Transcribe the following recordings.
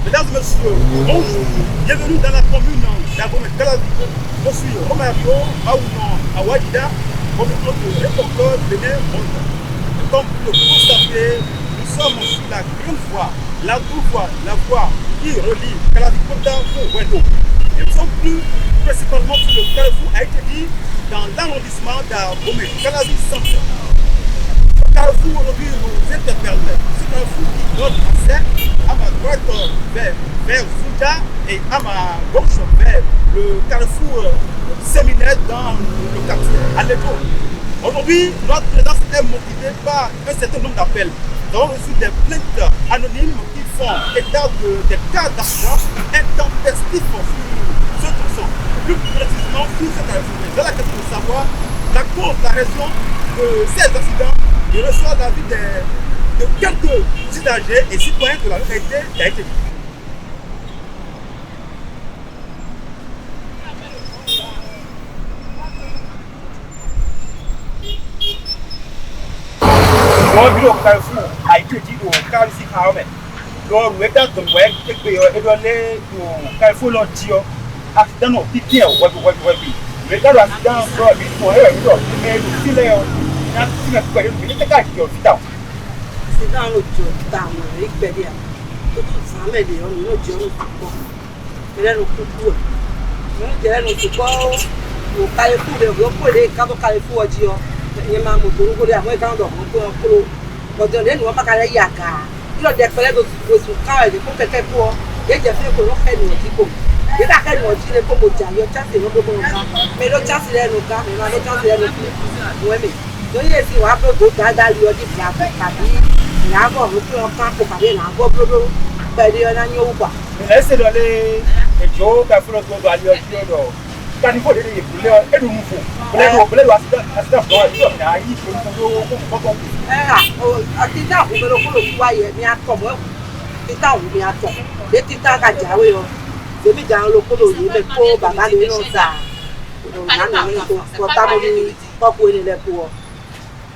Mesdames et messieurs, bonjour. Bienvenue dans la commune d'Abomey-Calavi. Je suis Romario Aounan Awadida, comme notre reporter Bénin Monde. Comme vous le constatez, nous sommes sur la grande voie, la voie qui relie Calavi-Kota au Wendo. Et nous sommes plus principalement sur le carrefour a été dit dans l'arrondissement d'Abomey-Calavi Centre. Ce carrefour aujourd'hui nous interpelle. Ce carrefour qui donne accès à ma droite vers Fouta et à ma gauche vers le carrefour séminaire dans le quartier Aleto. Aujourd'hui, notre présence est motivée par un certain nombre d'appels. Nous avons reçu des plaintes anonymes qui font état des cas d'accidents intempestifs sur ce tronçon. Plus précisément sur ce carrefour. Dans la question de savoir la cause, la raison de ces accidents. Je reçois l'avis de quelques usagers et citoyens de la localité qui a été dit. Le bureau carrefour a été dit au carrefour Carmen. Le recteur de Noël est donné au carrefour Lantio. Accident non piqué au web. Le cas de l'accident, il faut et le filet. C'est dans le jour, dans le Pédia. Tout ça, mais il y a un autre jour. Il y a un couple. Il y a un couple. Au carrefour, le groupe, les carrefour carrefour, il y a un moto, il y a un gandon, un peu. Quand on est, on va pas aller yaka. Il a des collègues de son camp et de compétents pour. Il y a des filles pour l'on fait nous, dit il y a des gens qui sont comme il y a des gens qui sont mais l'autre chance c'est le cas, mais l'autre chance c'est le cas. Oui, mais. Donc, il y a des gens qui ont des il y a encore un camp pour parler, il y a encore il y a un agneau ou pas. Mais c'est dans les jours qu'il faut le aller au quand il faut les bouler et nous faut. Vous voulez l'accident dans la vie, il y a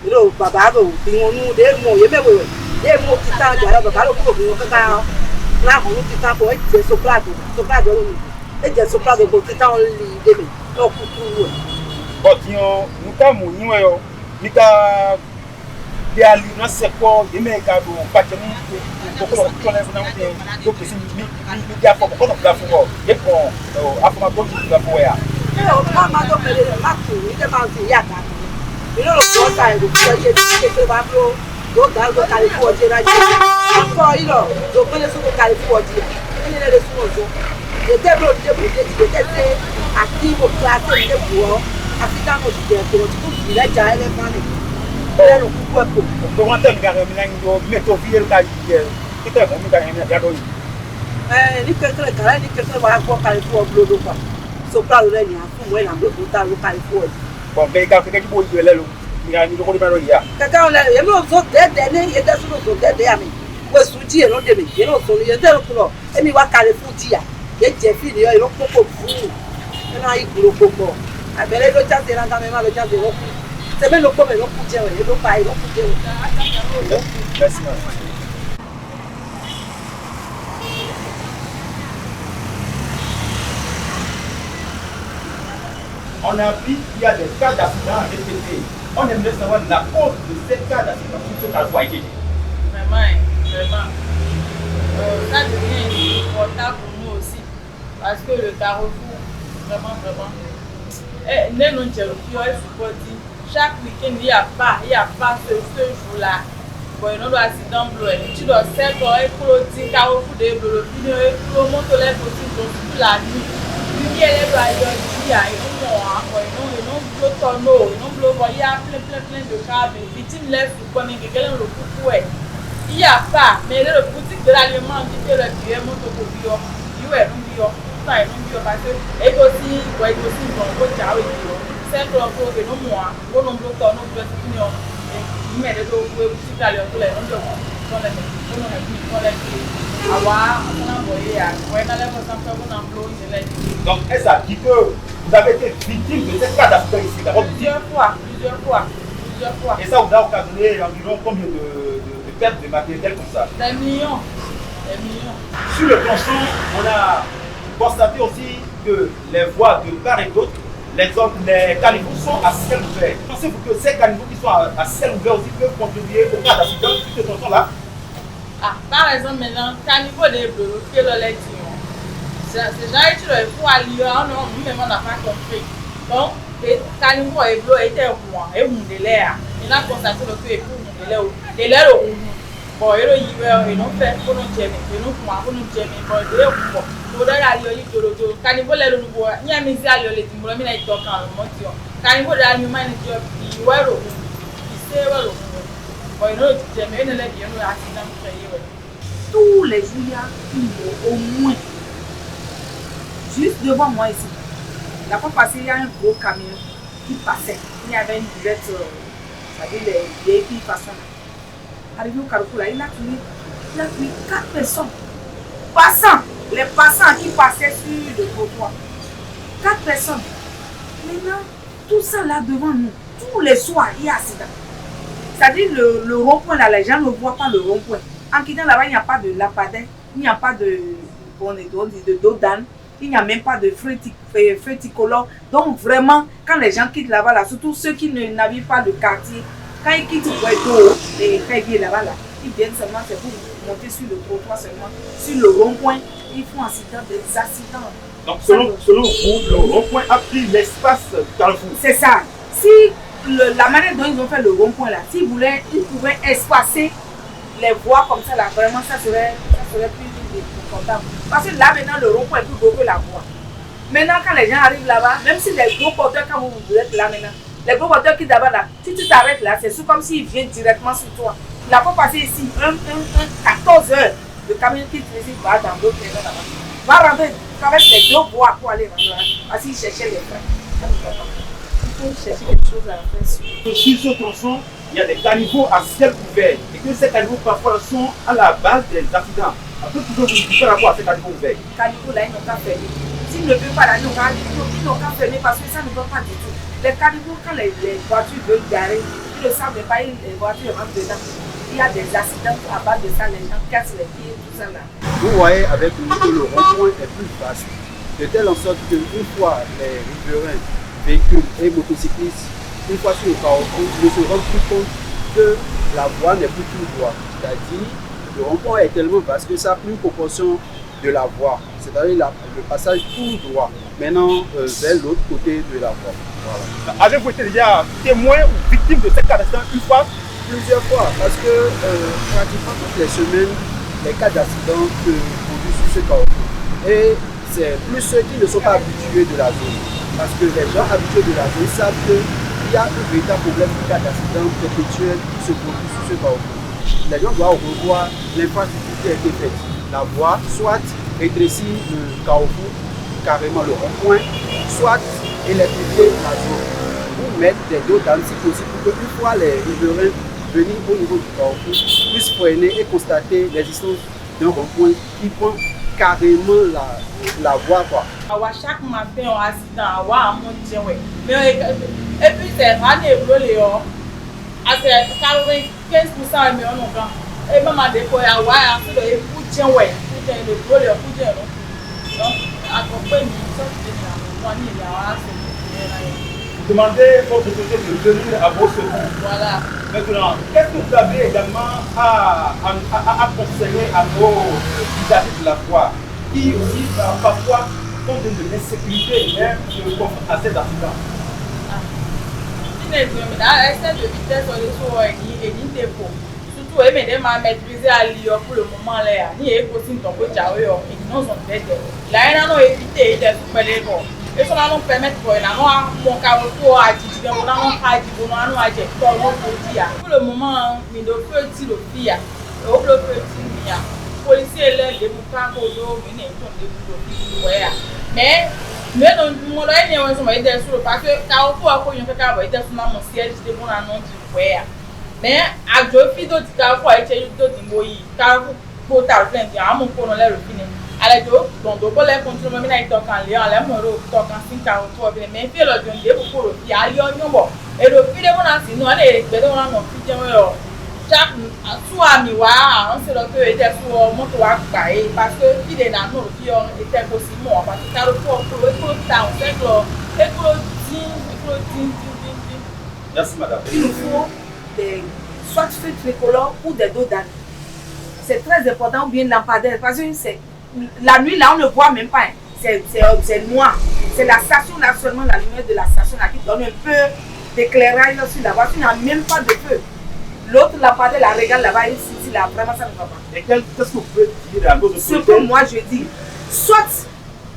Ilo baba bo tinonu de mo ye mewe ye mo tita jara baba lo ko ko ka na ko tita ko e je soprado lo e je soprado ko tita on li de me lo ku tu o tiyan nuka mu yin yo nika de ali na sepo ye me ka do pa je ni ko ko le funa mu ko pesi mi ja ko da fun ye ko afuma ko da fun ya e o ma do pele la ku ni de ma ti ya ka you know what I do you take ba bro go down go carry for je right for you know go pele so go carry for je ni le so so the table de active class de buo afika mo je ko tu ile ja ele fani ele no ku ko ko wa tem ga mi nan go meto fier ka je kita mo mi ga ni ya do ni kekele kala ni kekele wa ko carry for blodo kwa so pra lo ni afu mo na blodo ta lo carry for bon mais quand quelqu'un qui peut le il a mis le numéro hier kaka on le mo so de ne ye de so de ami we suji e no de me ye no so ye de lo emi wa kare fuji ya ye je fi ni yo popo fu na iguro popo abele lo cha se ran ta me ma lo cha se lo se me lo ko me lo ku je we lo pa lo ku je merci. On a appris qu'il y a des cas d'accident répétés. On aimerait savoir la cause de ces cas d'accident sur ce carrefour. Vraiment. Ça devient important pour nous aussi. Parce que le carrefour, vraiment. Chaque week-end, il n'y a pas ce jour-là. Bon, il y a un accident bleu. Tu dois faire pour le carrefour de bleu. Pour le monter les possibles toute la nuit. Il y a des plein de cas, mais victimes lèvent pour qu'on ait quelqu'un le coup. Il n'y a pas, mais le boutique de l'aliment dit que le billet monte au bio. Il est non bio, ça est non bio parce que et aussi bon, c'est que l'on peut non moi, on non bloque non bloque non. Il met des autres boutique d'aller pour les non bio, on les avoir on a envoyé à ouais dans les façons on emploie donc est-ce dit que vous avez été victime de ces cas d'accident ici d'abord plusieurs fois. Et ça vous a occasionné environ combien de pertes de matériel comme ça? Des millions. Sur le tronçon, on a constaté aussi que les voies de part et d'autre, les caniveaux sont à ciel ouvert. Pensez-vous que ces caniveaux qui sont à ciel ouvert aussi peuvent contribuer au cas d'accident sur ce tronçon-là? Par exemple, maintenant, caniveau de bleu, qui est le lait. C'est genre, tu le fous à Lyon, nous-mêmes, on n'a pas compris. Donc, le caniveau est bleu, était roi, et vous de l'air. Il a constaté le fait que vous de l'air, de l'air au bout. Bon, il y a eu un fait pour nous gemmer, pour nous gemmer, bon, de l'air au bout. Pour d'ailleurs, il y a eu le caniveau, le nouveau, il y a mis à l'eau, les dimbres, il y a eu un motion. Caniveau de l'animal, il y a eu au bout. Il sait où au bout. Bon, il y a eu gemmer, il y a eu un accident créé. Tous les jours, il y a au moins, juste devant moi ici. La fois passée, il y a un gros camion qui passait. Il y avait une buvette, c'est-à-dire les véhicules passant. Arrivé au carrefour, là, il a tué 4 personnes. Passants, les passants qui passaient sur le trottoir. 4 personnes. Maintenant, tout ça là devant nous, tous les soirs, il y a accident. C'est-à-dire le rond-point là, les gens ne voient pas le rond-point. En quittant là-bas, il n'y a pas de lampadaire, il n'y a pas de dos d'âne, il n'y a même pas de feu tricolore. Donc vraiment, quand les gens quittent là-bas, là, surtout ceux qui n'habitent pas le quartier, quand ils quittent Ouedo, les février là-bas, là, ils viennent seulement, c'est pour monter sur le trottoir seulement, sur le rond-point, ils font des accidents. Donc selon vous, le rond-point a pris l'espace carrefour. C'est ça. Si la manière dont ils ont fait le rond-point là, s'ils voulaient, ils pouvaient espacer les voies comme ça là, vraiment ça serait plus confortable. Parce que là maintenant le rond-point est plus gros que la voie. Maintenant quand les gens arrivent là-bas, même si les gros porteurs, quand vous êtes là maintenant, les gros porteurs qui d'abord là, si tu t'arrêtes là, c'est comme s'ils viennent directement sur toi. La fois passée ici, 14 heures, le camion qui va dans l'autre maison là-bas. Va rentrer, traverse les deux voies pour aller rentrer là, parce qu'il cherchait les freins. Il faut chercher quelque chose à faire sur ce tronçon. Il y a des caniveaux à ciel ouvert et que ces caniveaux parfois sont à la base des accidents. Après, vous pouvez faire rapport à ces caniveaux ouverts. Les caniveaux là, ils n'ont qu'à fermer. S'ils ne veulent pas là, ils n'ont qu'à fermer parce que ça ne va pas du tout. Les caniveaux, quand les voitures veulent garer, ils ne savent pas, les voitures rentrent dedans. Il y a des accidents à base de ça, les gens cassent les pieds, tout ça là. Vous voyez avec nous que le rond-point est plus vaste, de telle en sorte qu'une fois les riverains, véhicules et motocyclistes, une fois sur le carrefour, ne se rendent plus compte que la voie n'est plus tout droit. C'est-à-dire, le rond-point est tellement vaste que ça a pris une proportion de la voie. C'est-à-dire le passage tout droit, maintenant vers l'autre côté de la voie. Voilà. Avez-vous été déjà témoin ou victime de cette catastrophe une fois? Plusieurs fois, parce que pratiquement toutes les semaines, les cas d'accident se produisent sur ce carrefour. Et c'est plus ceux qui ne sont pas habitués de la zone. Parce que les gens habitués de la zone savent qu'il y a un véritable problème de cas d'accident perpétuel qui se produit sur ce carrefour. Les gens doivent revoir l'infrastructure qui a été faite. La voie, soit rétrécir le carrefour, carrément le rond-point, soit électrifier la zone. Ou mettre des dos d'âne si possible pour qu'une fois les riverains venir au niveau du carrefour puissent freiner et constater l'existence d'un rond-point qui prend carrément la voie. Chaque matin, on a un accident, on a un monté. Et puis, c'est rare de brûler. C'est 95% de nos gens. Et même à des fois, on a un peu de poudre. Donc, à peu près, demandez votre autorité de venir à vos secours. Voilà. Maintenant, qu'est-ce que vous avez également à conseiller à vos usagers de la voie qui aussi parfois font de l'insécurité et même se confrontent à ces accidents? L'excès de vitesse sur les soins et une dépôt. Surtout, ils m'aident à maîtriser à Lyon pour le moment. Ni écouter ton coach à eux, ils n'ont pas d'aide. Là, ils ont évité de faire les bons. Et ça nous permet de faire mon carrefour à Titigan, on a un cadre, on a un agent, pour le moment, il doit faire le fil, le petit policier là, les boucans pour nous, mais nous avons été sur le parce que carrefour a connu que carrefour était sur mon siège de mon annonce du foyer. Mais à deux filles d'autres carrefour a été d'autres moyens, carrefour pour ta plainte, à mon colonel le fini. Alors, donc, on peut continuer à être en lien, à carrefour, mais il fait le don pour le fil à Lyon. Et le fil de mon ancien, nous allons faire Jack soit mi wa on se le que était pour moto wa gbaye parce que il est dans nos qui on était aussi mort parce que car pour ta on fait que Merci madame. Il nous faut des soit feux tricolores ou des dos d'âne. C'est très important, ou bien lampadaire parce que c'est la nuit là on ne voit même pas. C'est noir. C'est la station là seulement la lumière de la station là qui donne un peu d'éclairage sur la voie. Tu n'as même pas de feu. L'autre lampadaire la regarde là-bas ici là vraiment ça ne va pas. Et qu'est-ce que vous pouvez dire à nos autorités? Ce que moi je dis, soit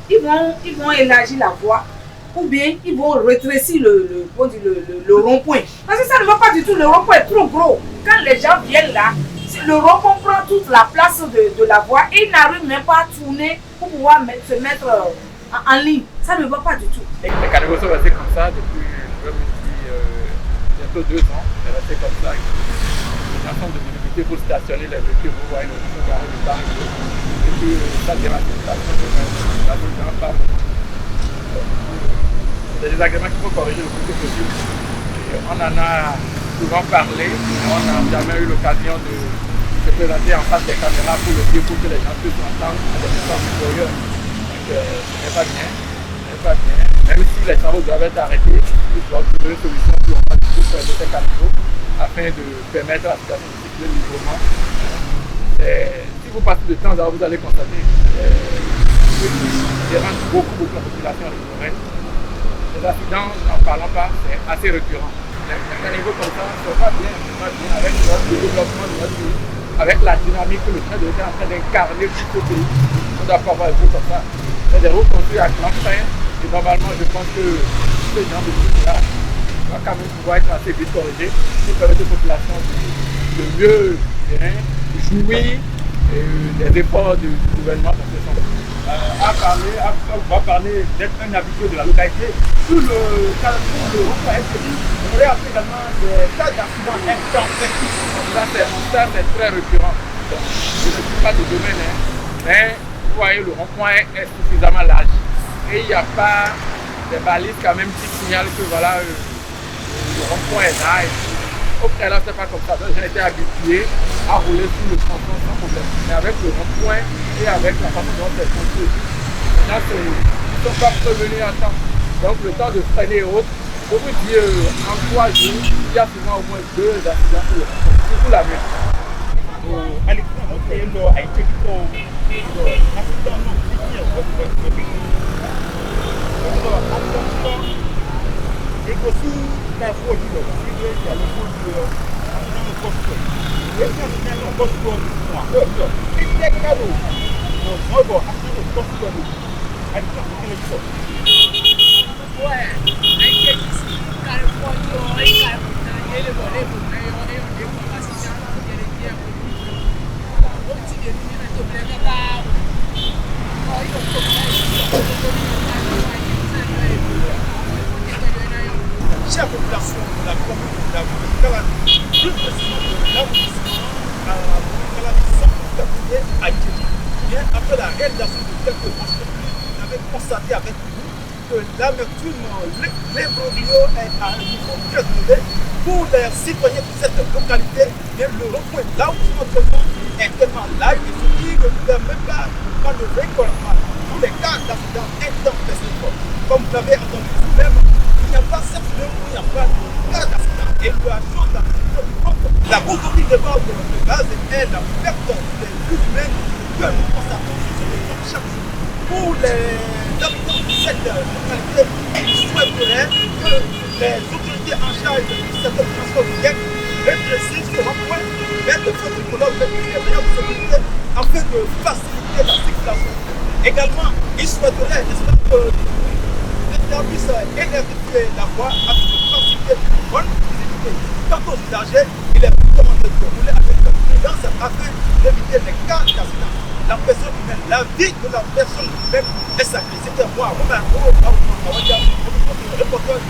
ils vont élargir la voie, ou bien ils vont rétrécir le rond-point. Parce que ça ne va pas du tout, le rond-point est trop gros. Quand les gens viennent là, le rond-point prend toute la place de la voie et ils n'arrivent même pas à tourner pour pouvoir se mettre en ligne. Ça ne va pas du tout. Les caniveaux sont restés comme ça depuis bientôt 2 ans. C'est resté comme ça. Les gens sont devenus difficultés pour stationner les véhicules. Vous voyez, nous sommes garés du temps. Et puis, ça devient la station de la gens pas. C'est des agréments qu'il faut corriger le plus tôt possible. Et on en a souvent parlé, mais on n'a jamais eu l'occasion de se présenter en face des caméras pour le dire, pour que les gens puissent entendre à des distances supérieures. Donc, ce n'est pas bien. Même si les travaux doivent être arrêtés, il doit trouver une solution pour faire de ces caniveaux afin de permettre à la situation de circuler librement. Si vous passez de temps, vous allez constater que dérange beaucoup la population de Lorraine. Les accidents, n'en parlons pas, c'est assez récurrent. Les caniveaux comme ça ne sont pas bien avec le développement de notre pays, avec la dynamique que le train de vie est en train d'incarner tout ce pays. On doit pas avoir des routes comme ça. C'est des routes construites à grand train et normalement je pense que ce genre de trucs-là va quand même pouvoir être assez vite corrigé pour permettre aux populations de mieux jouir des efforts du gouvernement dans ce sens. On va parler d'être un habitué de la localité. Sur le rond-point FCI, on aurait appris également des cas d'accidents intempestifs. Ça, c'est très récurrent. Donc, je ne suis pas de domaine, mais vous voyez, le rond-point est suffisamment large. Et il n'y a pas des balises quand même qui signalent que voilà, le rond-point est là. Au préalable, ce n'est pas comme ça. Donc, j'ai été habitué à rouler sur le tronçon sans problème. Mais avec le rond-point et avec la façon dont c'est construit, là, ils ne sont pas prévenus à temps. Donc, le temps de freiner et autres, je vous dis, en 3 jours, il y a souvent au moins 2 accidents sur le rond-point. Surtout la nuit. Chère population de la commune de la Calamie, plus précisément de l'arrondissement à Itiédi, bien après la réalisation de quelques marchés, vous avez constaté avec nous que l'amertume, l'imbroglio est à un niveau très élevé pour les citoyens de cette localité. Bien, le rond-point là où nous sommes est tellement large et ce qui ne permet pas manœuvrer correctement pour les cas d'accident intempestifs. Comme vous l'avez entendu vous-même, il n'y a pas cette lieu où il n'y a pas de cas d'accident. Et la chose la route qui déborde de gaz est la perte des vies humaines que nous constatons sur ce territoire chaque jour. Pour les habitants de cette localité, ils souhaiteraient que les autorités en charge de cette transport viennent rétrécir ce rond-point, mettre le feu du colonne, mettre les meilleures sécurité afin de faciliter la circulation. Également, ils souhaiteraient, j'espère que l'État puisse électrifier la voie afin de faciliter une bonne visibilité. Quant aux usagers, il est recommandé de rouler avec prudence afin d'éviter les cas d'accident. La personne humaine, la vie de la personne humaine est sacrée. C'était moi, Romain Rowe, reporter de